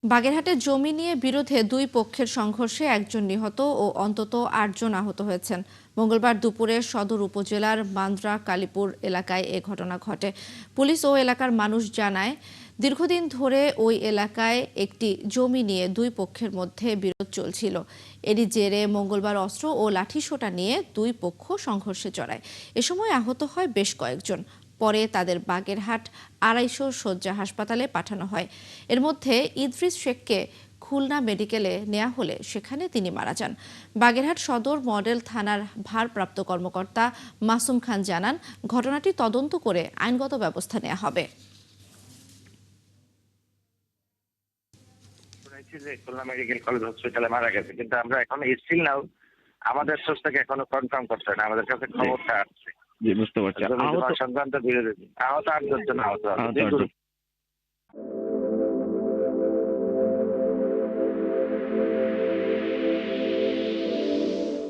বাগেরহাটে জমি নিয়ে বিরোধে দুই পক্ষের সংঘর্ষে একজন নিহত ও অন্তত ৮ জন আহত হয়েছেন। মঙ্গলবার দুপুরে সদর উপজেলার মান্দ্রা কালীপুর এলাকায় এ ঘটনা ঘটে। পুলিশ ও এলাকার মানুষ জানায়, দীর্ঘদিন ধরে ওই এলাকায় একটি জমি নিয়ে দুই পক্ষের মধ্যে বিরোধ চলছিল। এরই জেরে মঙ্গলবার অস্ত্র ও লাঠিসোঁটা নিয়ে দুই পক্ষ সংঘর্ষে জড়ায়। এ সময় আহত হয় বেশ কয়েকজন। পরে তাদের বাগেরহাট ২৫০ শয্যা হাসপাতালে পাঠানো হয়। এর মধ্যে ইদ্রিস শেখকে খুলনা মেডিকেলে নেওয়া হলে সেখানে তিনি মারা যান। বাগেরহাট সদর মডেল থানার ভারপ্রাপ্ত কর্মকর্তা মাসুম খান জানান, ঘটনাটি তদন্ত করে আইনগত ব্যবস্থা নেওয়া হবে। খুলনা মেডিকেল কলেজ হসপিটালে মারা গেছে, কিন্তু আমরা এখন স্টিল নাও আমাদের সোর্স থেকে এখনো কনফার্ম করতে না, আমাদের কাছে খবরটা আসছে। জি, বুঝতে পারছি। সংক্রান্ত বিরোধী আহত ৮ জন আহত।